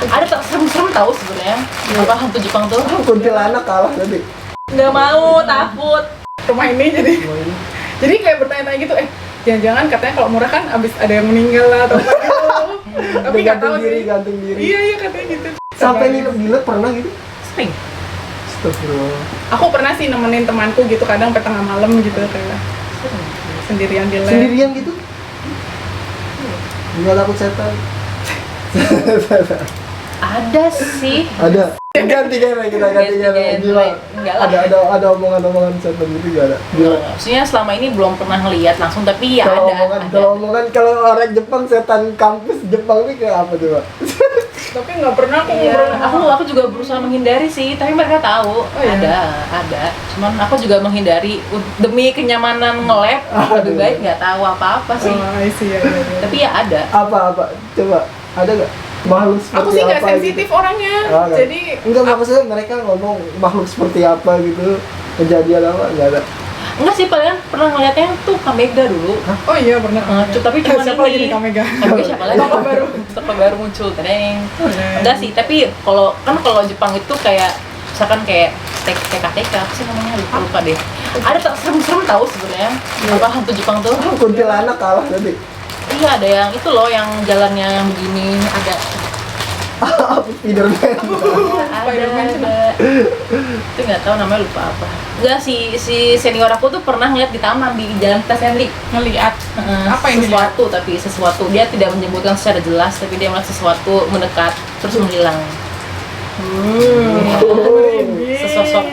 Ada serem-serem tahu sebenarnya. Apa hantu Jepang tuh? Kuntilanak kalah tadi. Nggak mau, takut. Rumah ini jadi kayak bertanya-tanya gitu, jangan-jangan katanya kalau murah kan abis ada yang meninggal lah atau apa gitu. Tapi nggak tahu sih. Gantung diri. Iya katanya gitu. Sampai nginep pernah gitu? Sering. Astagfirullah. Aku pernah sih nemenin temanku gitu kadang sampai tengah malam gitu kayak sendirian di lab. Sendirian gitu? Nggak takut setan? Ada sih. Ada. Ganti kita Ganti gimana? enggak lah. Ada omongan setan gitu gak ada? Maksudnya selama ini belum pernah ngelihat langsung, tapi ya ada. Kalau omongan kalau orang Jepang setan kampus Jepang ini kayak apa coba? Tapi nggak pernah aku Iya, ngobrol. aku juga berusaha menghindari sih, tapi mereka tahu. Oh, iya? Ada. Cuman aku juga menghindari demi kenyamanan nge-lab, lebih baik nggak tahu apa-apa sih. I see, ya. Tapi ya ada. Apa? Coba ada nggak? Makhluk seperti Aku sih nggak apa sensitif gitu? orangnya, Enggak. jadi Enggak, maksudnya mereka ngomong makhluk seperti apa gitu, kejadian apa, enggak ada. Enggak sih, paling pernah ngeliatnya tuh Kamega dulu. oh iya pernah. Tapi cuma siapa lagi nih Kamega? Kamega siapa lagi? Tokoh baru muncul, kadang. Enggak sih, tapi kalau Jepang itu kayak misalkan kayak TK apa sih namanya, lupa deh. Ada serem-serem tahu sebenarnya. Apa hantu Jepang tuh? Kuntilanak kalah tadi. Iya, ada yang itu loh, yang jalannya yang begini, ada. Spiderman. Ada. Itu nggak tahu namanya, lupa apa. Enggak, si senior aku tuh pernah ngeliat di taman di Jalan Kita Stanley. Ngeliat apa yang Sesuatu dia tidak menyebutkan secara jelas, tapi dia melihat sesuatu mendekat terus menghilang. Sesosok.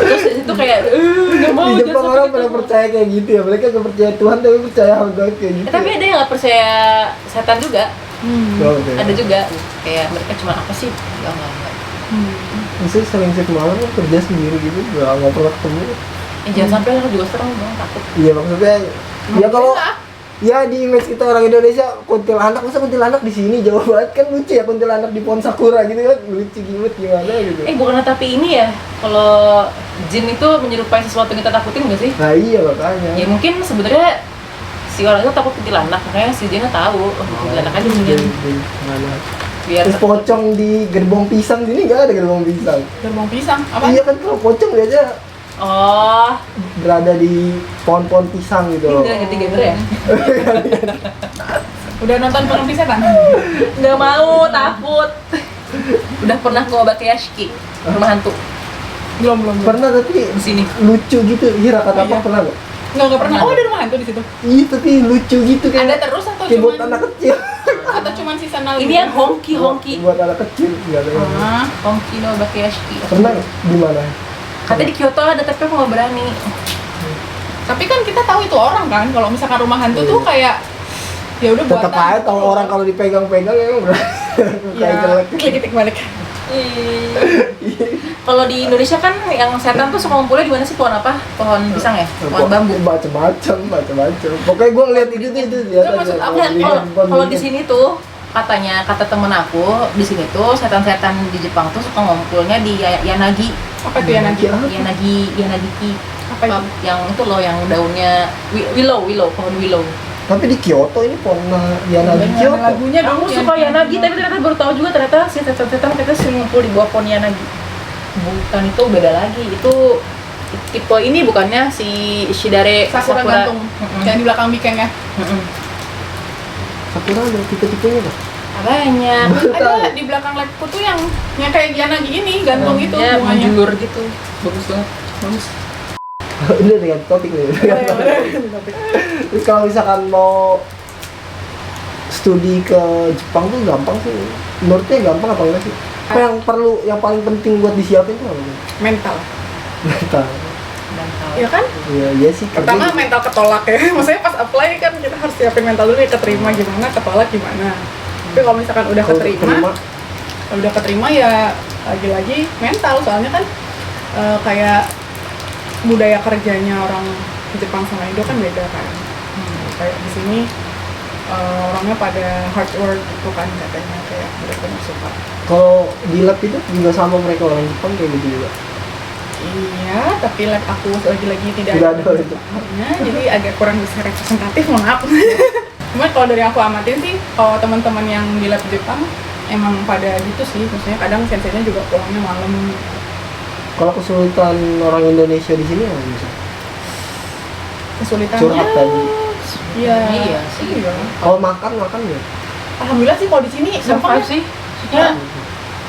Terus itu kayak nggak mau. Di Jepang orang pada percaya kayak gitu ya, mereka nggak percaya Tuhan tapi percaya hal gaib kayak gitu. Tapi ada yang nggak percaya setan juga. Oh, okay. Ada juga kayak mereka cuma apa sih? Enggak. Maksudnya sering malam kan kerja sendiri gitu, nggak pernah ketemu. Jangan sampai aku juga serem dong, takut. Iya, maksudnya ya kalau ya di image kita orang Indonesia kuntilanak, masa kuntilanak di sini jauh banget kan, lucu ya kuntilanak di pohon sakura gitu kan, lucu gimana gitu. Bukan, tapi ini ya, kalau jin itu menyerupai sesuatu yang kita takutin nggak sih? Nah iya makanya. Ya mungkin sebenarnya si orang itu takut kuntilanak, makanya si jinnya tahu kuntilanak aja mungkin. Biar Terus pocong di gerbong pisang, sini nggak ada gerbong pisang. gerbong pisang apa? Iya kan, kalau pocong biasanya oh, berada di pohon-pohon pisang gitu loh. enggak ganti genre ya? Udah nonton film setan? Nggak mau, takut. Udah pernah ke Obakeyashi, rumah hantu belum. Pernah tapi di sini. lucu gitu. Hira kata apa iya. pernah nggak? Nggak pernah. Oh ada rumah hantu di situ. Iya tapi lucu gitu kan. Ada terus atau kayak buat cuman anak kecil. atau cuman seasonal? Ini yang honki. Buat anak kecil nggak ada yang. Honki no Obakeyashi. Pernah nggak? Di mana? Katanya di Kyoto ada, tapi aku nggak berani. Tapi kan kita tahu itu orang kan, kalau misalkan rumah hantu tuh kayak ya udah buatan. Tetap aja tahu orang kalau dipegang-pegang ya udah. Kayak jelek. Klik balik. Kalau di Indonesia kan yang setan tuh suka ngumpulnya di mana sih? Pohon apa? Pohon pisang ya? Pohon bambu. Macam-macam. Pokoknya gue ngeliat itu dia. Nggak, maksud aku kalau di sini tuh kata temen aku di sini tuh setan-setan di Jepang tuh suka ngumpulnya di Yanagi. Apa itu ya nanti? Yanagiki. Apa itu? Yang itu loh, yang daunnya willow, pohon willow. Tapi di Kyoto ini pernah Yanagi Ada Kyoto. lagunya dong. Aku suka Yanagi, tapi ternyata baru tahu juga ternyata si setan-setan kita sering ngumpul di bawah pohon Yanagi. Bukan, itu beda lagi. Itu tipe ini bukannya si Shidare Sakura gantung. Yang di belakang bikeng ya. Sakura ada tipe-tipenya nggak? Banyak. Ada di belakang labku tuh yang kayak Yanagi ini gantung itu Ya, bunganya. menjulur gitu. Bagus banget. Bagus. Udah dengan topik nih. Terus kalau misalkan mau studi ke Jepang tuh gampang sih. Menurutnya gampang apa enggak sih? Apa yang paling penting buat disiapin tuh apa? Mental. Mental. Ya kan? Iya sih. Pertama mental ketolak ya. Maksudnya pas apply kan kita harus siapin mental dulu ya, keterima gimana, ketolak gimana. Tapi kalau misalkan udah keterima ya lagi-lagi mental, soalnya kan kayak budaya kerjanya orang Jepang sama Indo kan beda kan. Kayak di sini orangnya pada hard work gitu kan katanya, kayak mereka suka. Kalau di lab itu juga sama mereka orang Jepang kayak gitu juga. Iya, tapi lab aku lagi-lagi tidak ada orang Jepangnya, jadi agak kurang bisa representatif, mohon maaf. Cuma kalau dari aku amatin sih, kalau teman-teman yang di lab Jepang emang pada gitu sih, maksudnya kadang senseinya juga pulangnya malam. Kalau kesulitan orang Indonesia di sini apa bisa? Kesulitannya Curhat tadi. Iya sih. Iya. Kalau makan ya? Alhamdulillah sih kalau di sini gampang Survive ya. sih. Ya,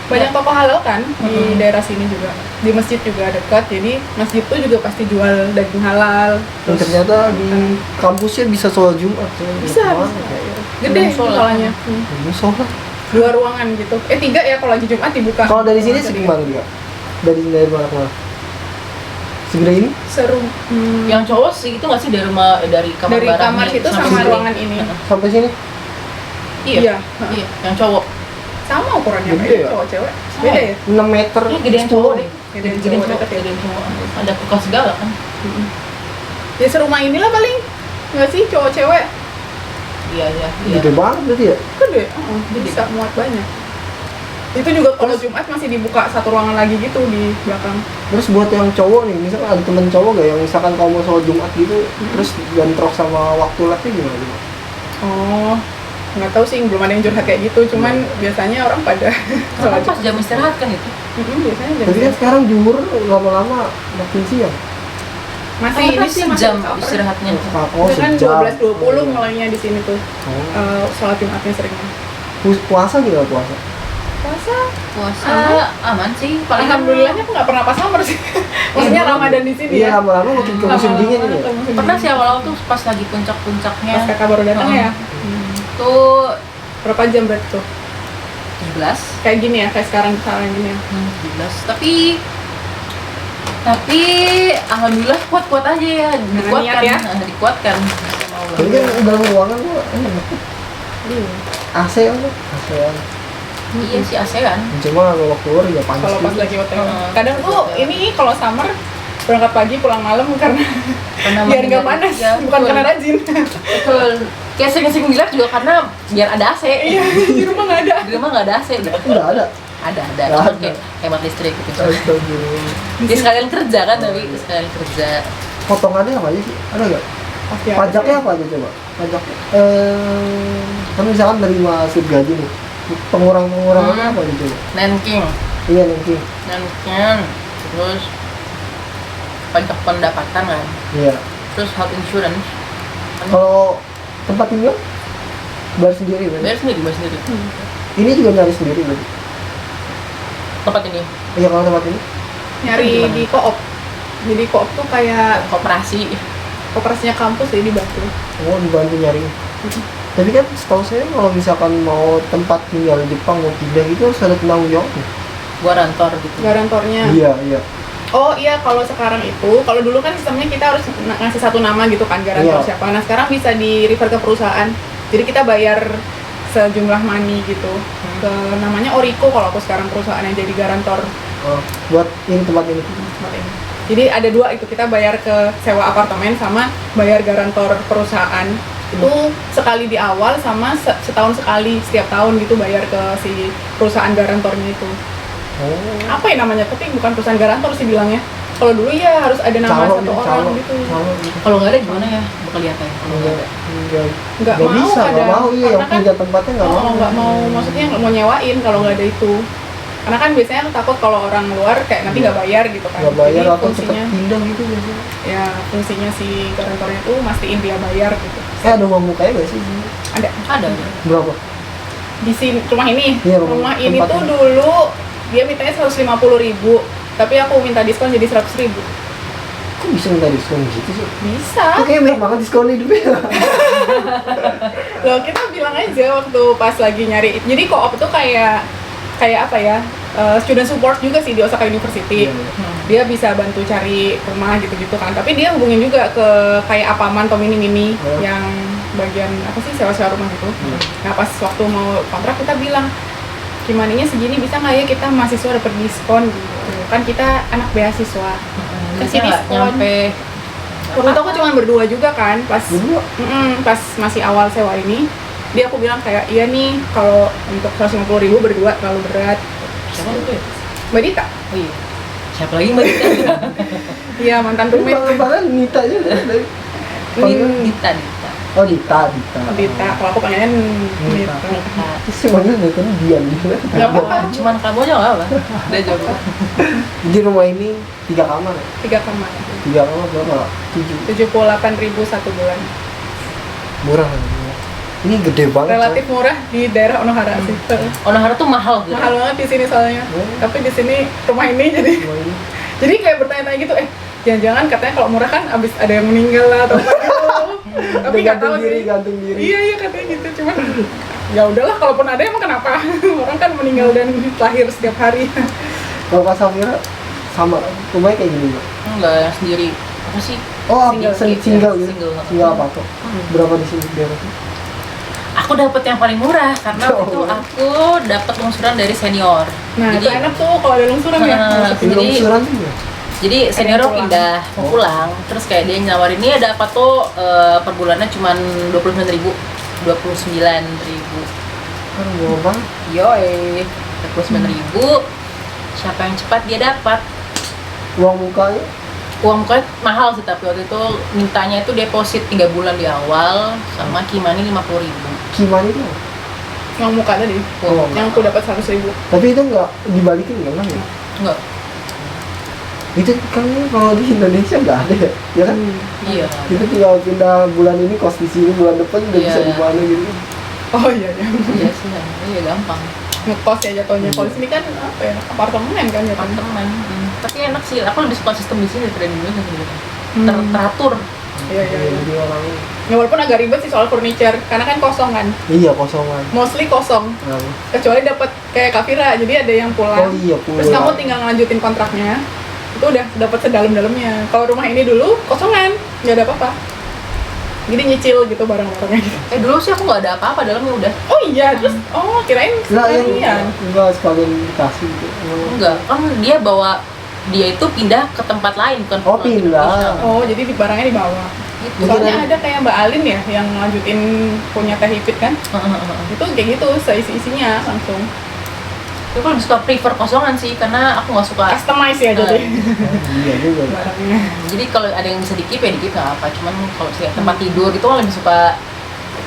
Banyak toko halal kan di daerah sini juga. Di masjid juga dekat, jadi masjid tuh juga pasti jual daging halal. Dan ternyata di kampusnya bisa sholat Jumat. Bisa, Wah, bisa. kayak- Gede Belum sholat. soalnya. Ini sholat. 2 ruangan gitu. 3 ya kalau lagi Jumat dibuka. Kalau dari sini Jadi, segimana dia? Dari mana ke mana? Segede ini? seru. yang cowok sih itu nggak sih dari rumah dari kamar Dari barang kamar nih situ sampai sama sini? ruangan ini. Sampai sini? Iya. Iya. Iya, yang cowok. Sama ukurannya Gede kayak ya? cowok cewek. Sama Beda ya? ya? 6 meter. Ini gedean cowok deh. Gedean Gedean cowok cowok, deket ya? gedean cowok. Ada kulkas segala kan. Ya serumah inilah paling. Enggak sih cowok cewek. Iya, iya, iya. Gede banget berarti ya? Gede. Bisa muat banyak. Itu juga kalau Jumat masih dibuka satu ruangan lagi gitu di belakang. Terus buat yang cowok nih, misalkan ada temen cowok gak yang misalkan kalau mau sholat Jumat gitu, terus bentrok sama waktu lesnya gimana? Oh, nggak tahu sih, belum ada yang curhat kayak gitu. Cuman biasanya orang pada Karena pas jam istirahat kan itu. biasanya jam Tapi kan sekarang Juhur lama-lama makin siang. masih Karena ini sih sejam masih istirahatnya. Oh, itu kan sejam. 12.20 mulainya di sini tuh. Oh. Sholat Jumatnya seringnya. Puasa juga puasa. Puasa? Puasa aman sih. Paling Alhamdulillahnya aku nggak pernah pas summer sih. Maksudnya Ramadan di sini Iya, ya. lama-lama makin ke musim dingin ini ya. pernah sih awal-awal tuh pas lagi puncak-puncaknya. Pas kakak baru datang ya. Tuh Berapa jam berarti tuh? 17. Kayak gini ya, kayak sekarang gini ya. 17. Tapi alhamdulillah kuat-kuat aja ya. Dikuatkan niat ya. Dikuatkan. Jadi kan dalam ruangan gua enak. Iya. AC apa? AC -an. Iya sih ASEAN. Cuma kalau keluar ya panas. Kalau pas juga. lagi hotel. Heeh. Kadang tuh ini kalau summer berangkat pagi pulang malam karena Karena biar nggak menghindari- panas, ya, bukan betul. karena rajin. Betul. Kayak sering-sering bilang juga karena biar ada AC. Iya, di rumah nggak ada. Di rumah nggak ada AC. Enggak ada. Ada. Nggak Cuma ada. kayak hemat listrik gitu. Astagfirullah. Dia sekalian kerja kan, tapi sekalian kerja. Potongannya apa aja sih? Ada nggak? Pasti ada Pajaknya sih. apa aja coba? Pajak kan misalkan dari masuk gaji nih, pengurangannya apa aja coba? Nanking. Iya nanti. Nanking. Terus pajak pendapatan kan. Iya. Terus health insurance. Kalau tempat tinggal bayar sendiri berarti. Bayar sendiri. Ini juga nyari sendiri berarti. Tempat ini Iya kalau tempat ini. Nyari Gimana? di koop. Jadi koop tuh kayak koperasi. koperasinya kampus jadi dibantu. Oh dibantu nyari. Tapi kan setahu saya kalau misalkan mau tempat tinggal di Jepang mau pindah itu harus ada penanggung jawab. Gua rantor gitu. Garantornya. Iya. Oh iya, kalau sekarang itu, kalau dulu kan sistemnya kita harus ngasih satu nama gitu kan, garantor Iya. siapa. Nah sekarang bisa di refer ke perusahaan. Jadi kita bayar sejumlah money gitu. Ke namanya Oriko kalau aku sekarang perusahaan yang jadi garantor Oh, buat ini tempat ini. tempat ini. Jadi ada 2 itu, kita bayar ke sewa apartemen sama bayar garantor perusahaan. Itu sekali di awal sama setahun sekali setiap tahun gitu bayar ke si perusahaan garantornya itu. Oh. Apa ya namanya? Tapi bukan perusahaan garantor sih bilangnya. Kalau dulu ya harus ada nama Calo satu gitu, orang calo. gitu. Calo gitu. Kalau nggak ada gimana ya? Bakal lihat ya. Kalau nggak ada. Nggak mau bisa, nggak ada. mau iya yang Karena kan- punya tempatnya nggak mau. Nggak mau, maksudnya nggak mau nyewain kalau nggak ada itu. Karena kan biasanya aku takut kalau orang luar kayak nanti nggak bayar gitu kan. Nggak bayar Jadi atau cepet fungsinya, pindah gitu biasanya. ya fungsinya si garantornya itu mastiin dia bayar gitu. Ada uang mukanya nggak sih? Ada Ada. Berapa? di sini rumah ini. Iya, rumah ini tempat tuh ini. dulu dia mintanya 150.000, tapi aku minta diskon jadi 100.000. Kok bisa minta diskon gitu sih? Bisa. Kok kayak banyak banget diskon hidupnya. Loh, kita bilang aja waktu pas lagi nyari. Jadi co-op tuh kayak apa ya? Student support juga sih di Osaka University. Iya, iya. Dia bisa bantu cari rumah gitu-gitu kan. Tapi dia hubungin juga ke kayak Apaman atau Mini-Mini Oh. yang bagian apa sih sewa-sewa rumah gitu. Nah, pas waktu mau kontrak kita bilang gimananya segini bisa nggak ya kita mahasiswa dapat diskon gitu. Kan kita anak beasiswa. Kasih Bisa nggak diskon. nyampe. Waktu itu aku cuma berdua juga kan pas Berdua? pas masih awal sewa ini. Dia aku bilang kayak iya nih kalau untuk 150.000 berdua terlalu berat. Siapa itu ya? Mbak Dita? Oh iya. Siapa lagi Mbak Dita? Iya mantan Tapi roommate. bahkan Nita juga. Dita. Oh Dita, Dita. Dita, kalau aku panggilnya Dita. Terus sih manggil Dita nih Dian gitu. Gak apa-apa, Cuman kamu aja nggak apa. Udah jawab. Jadi rumah ini 3 kamar ya? 3 kamar. 3 kamar berapa? 78.000 satu bulan. Murah kan? Ini gede banget. Relatif murah di daerah Onohara sih. Onohara tuh mahal gitu. Mahal banget di sini soalnya. Tapi di sini rumah ini Coy. jadi Rumah ini. jadi kayak bertanya-tanya gitu, jangan-jangan katanya kalau murah kan abis ada yang meninggal lah atau apa gitu. Tapi nggak tahu gantung diri, sih. gantung diri. Iya katanya gitu, cuman ya udahlah kalaupun ada emang kenapa? Orang kan meninggal dan lahir setiap hari. Kalau Kak Safira sama rumahnya kayak gini nggak? Enggak, yang sendiri. Apa sih? Oh, Single, single gitu. single. Single apa tuh? Berapa di sini daerah? Aku dapet yang paling murah karena waktu itu aku dapat lungsuran dari senior. Nah, itu enak tuh kalau ada lungsuran ya. Jadi- Ini lungsuran tuh ya? Jadi senior yang pulang. pindah mau pulang, terus kayak dia nyawarin ini ada apa tuh per bulannya cuman 29.000, 29.000. Kan murah banget. Yoi, 29.000. Siapa yang cepat dia dapat. Uang mukanya Uang muka mahal sih, tapi waktu itu mintanya itu deposit 3 bulan di awal sama kimani 50.000. gimana itu? Yang muka tadi, Oh, yang aku dapat 100.000. tapi itu nggak dibalikin nggak ya? Enggak. Itu kan kalau di Indonesia nggak ada ya? Ya kan? Iya. Kita tinggal pindah bulan ini kos di sini, bulan depan udah Iya. bisa di mana gitu. Oh iya ya. Iya sih, iya gampang. Ngekos ya jatuhnya. Kalau di sini kan apa ya, apartemen kan jatuhnya. Apartemen. Tapi enak sih. Aku lebih suka sistem di sini daripada di Indonesia sebenarnya. Teratur. Iya iya. Iya. Jadi orang Ya walaupun agak ribet sih soal furniture, karena kan kosong kan. iya kosongan. Mostly kosong. Nah, Kecuali dapat kayak Kak Fira, jadi ada yang pulang. oh iya pulang. Terus kamu tinggal ngelanjutin kontraknya, itu udah dapat sedalam-dalamnya. Kalau rumah ini dulu kosongan, nggak ada apa-apa. Jadi nyicil gitu barang-barangnya gitu. Dulu sih aku nggak ada apa-apa dalamnya udah. Oh iya, terus kirain Nah, yang sekalian. enggak sekalian dikasih gitu. Enggak, kan dia bawa dia itu pindah ke tempat lain bukan Oh, pulang ke pindah. Indonesia. Oh, jadi di barangnya di bawah. Gitu. Mungkin Soalnya ada kayak Mbak Alin ya yang lanjutin punya Teh Hipit kan. Itu kayak gitu, seisi-isinya langsung. Tapi aku lebih suka prefer kosongan sih karena aku nggak suka. Customize ya jadi Iya juga. barangnya. Jadi kalau ada yang bisa dikip ya dikip nggak apa. Cuman kalau saya tempat tidur itu aku lebih suka.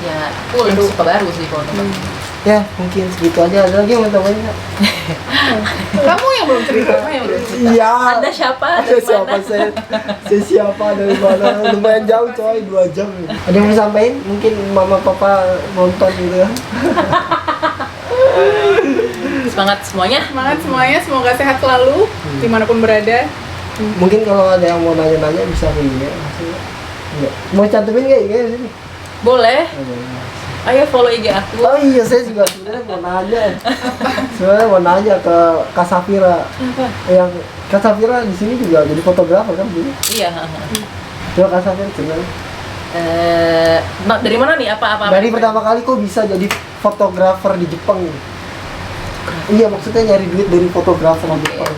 Ya aku lebih suka baru sih kalau tempat. Ya, mungkin segitu aja. Ada lagi yang mau tambahin nggak? Kamu yang belum cerita. Kamu yang belum cerita. Iya. Anda siapa? Ada Dari siapa mana? saya siapa dari mana? Lumayan jauh coy, 2 jam. Ada yang mau disampaikan? Mungkin mama papa nonton gitu ya. Semangat semuanya. Semangat semuanya, semoga sehat selalu dimanapun berada. Mungkin kalau ada yang mau nanya-nanya bisa ke IG maksudnya. Iya. Mau cantumin nggak IG di sini? Boleh. Ayo follow IG aku. Oh iya, saya juga sebenarnya mau nanya. Sebenarnya mau nanya ke Kak Safira. Apa? Yang Kak Safira di sini juga jadi fotografer kan dulu. Iya. Coba Kak Safira cerita. Dari mana nih? Apa? Dari pertama kali kok bisa jadi fotografer di Jepang? Iya, maksudnya nyari duit dari fotografer di Oke. Jepang.